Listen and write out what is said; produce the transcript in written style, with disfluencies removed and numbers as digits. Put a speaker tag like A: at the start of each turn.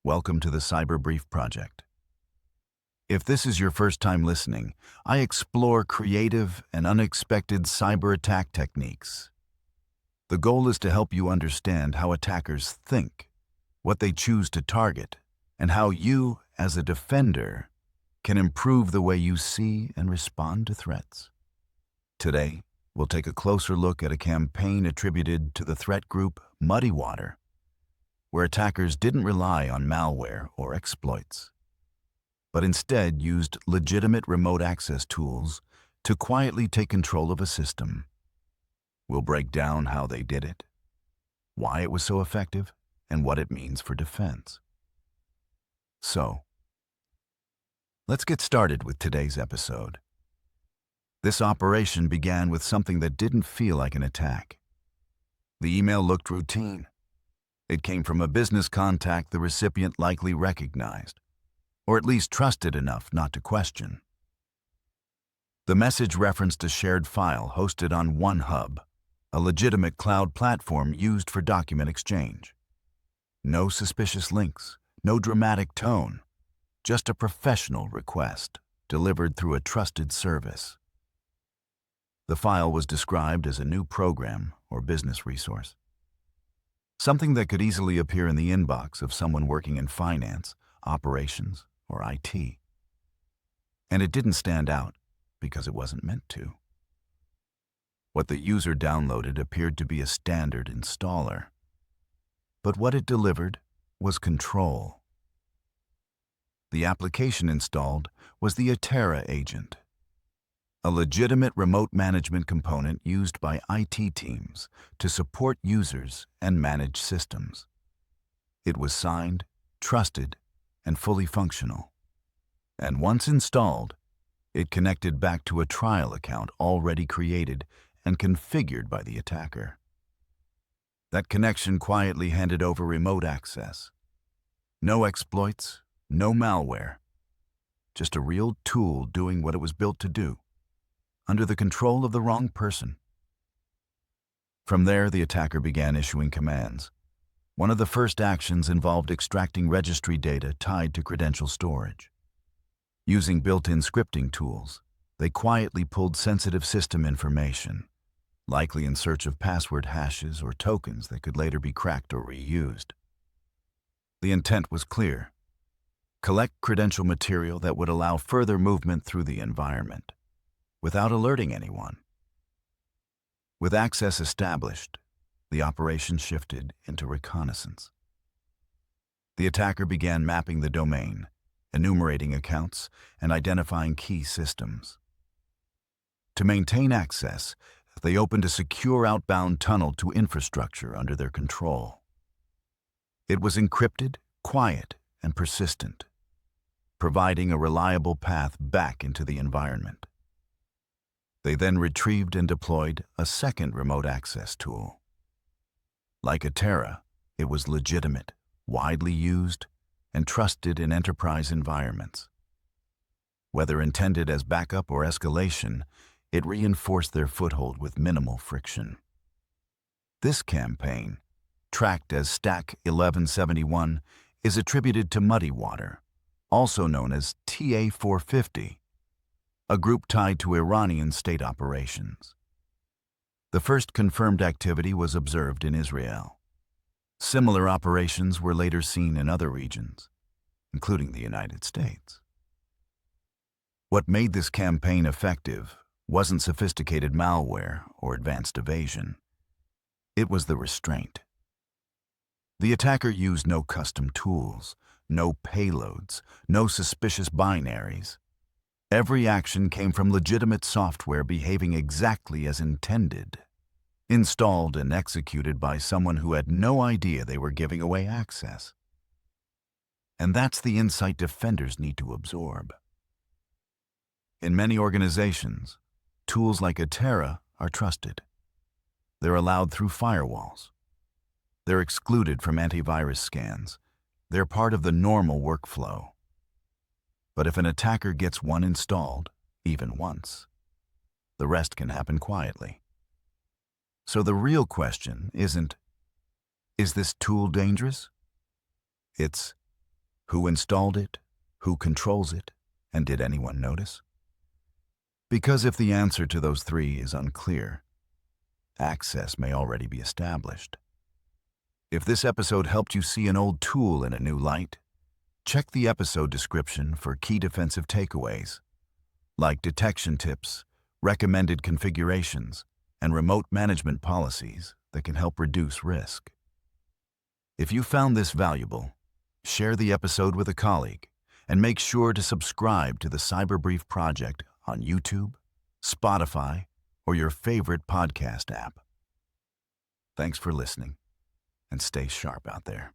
A: Welcome to the Cyber Brief Project. If this is your first time listening, I explore creative and unexpected cyber attack techniques. The goal is to help you understand how attackers think, what they choose to target, and how you, as a defender, can improve the way you see and respond to threats. Today, we'll take a closer look at a campaign attributed to the threat group Muddy Water, where attackers didn't rely on malware or exploits, but instead used legitimate remote access tools to quietly take control of a system. We'll break down how they did it, why it was so effective, and what it means for defense. So, let's get started with today's episode. This operation began with something that didn't feel like an attack. The email looked routine. It came from a business contact the recipient likely recognized, or at least trusted enough not to question. The message referenced a shared file hosted on OneHub, a legitimate cloud platform used for document exchange. No suspicious links, no dramatic tone, just a professional request delivered through a trusted service. The file was described as a new program or business resource, something that could easily appear in the inbox of someone working in finance, operations, or IT. And it didn't stand out because it wasn't meant to. What the user downloaded appeared to be a standard installer, but what it delivered was control. The application installed was the Atera Agent, a legitimate remote management component used by IT teams to support users and manage systems. It was signed, trusted, and fully functional. And once installed, it connected back to a trial account already created and configured by the attacker. That connection quietly handed over remote access. No exploits, no malware, just a real tool doing what it was built to do, under the control of the wrong person. From there, the attacker began issuing commands. One of the first actions involved extracting registry data tied to credential storage. Using built-in scripting tools, they quietly pulled sensitive system information, likely in search of password hashes or tokens that could later be cracked or reused. The intent was clear: collect credential material that would allow further movement through the environment, without alerting anyone. With access established, the operation shifted into reconnaissance. The attacker began mapping the domain, enumerating accounts, and identifying key systems. To maintain access, they opened a secure outbound tunnel to infrastructure under their control. It was encrypted, quiet, and persistent, providing a reliable path back into the environment. They then retrieved and deployed a second remote access tool. Like Atera, it was legitimate, widely used, and trusted in enterprise environments. Whether intended as backup or escalation, it reinforced their foothold with minimal friction. This campaign, tracked as Stack 1171, is attributed to Muddy Water, also known as TA-450, a group tied to Iranian state operations. The first confirmed activity was observed in Israel. Similar operations were later seen in other regions, including the United States. What made this campaign effective wasn't sophisticated malware or advanced evasion. It was the restraint. The attacker used no custom tools, no payloads, no suspicious binaries. Every action came from legitimate software behaving exactly as intended, installed and executed by someone who had no idea they were giving away access. And that's the insight defenders need to absorb. In many organizations, tools like Atera are trusted. They're allowed through firewalls. They're excluded from antivirus scans. They're part of the normal workflow. But if an attacker gets one installed, even once, the rest can happen quietly. So the real question isn't, is this tool dangerous? It's, Who installed it? Who controls it? And did anyone notice? Because if the answer to those three is unclear, access may already be established. If this episode helped you see an old tool in a new light, check the episode description for key defensive takeaways, like detection tips, recommended configurations, and remote management policies that can help reduce risk. If you found this valuable, share the episode with a colleague, and make sure to subscribe to the Cyberbrief Project on YouTube, Spotify, or your favorite podcast app. Thanks for listening, and stay sharp out there.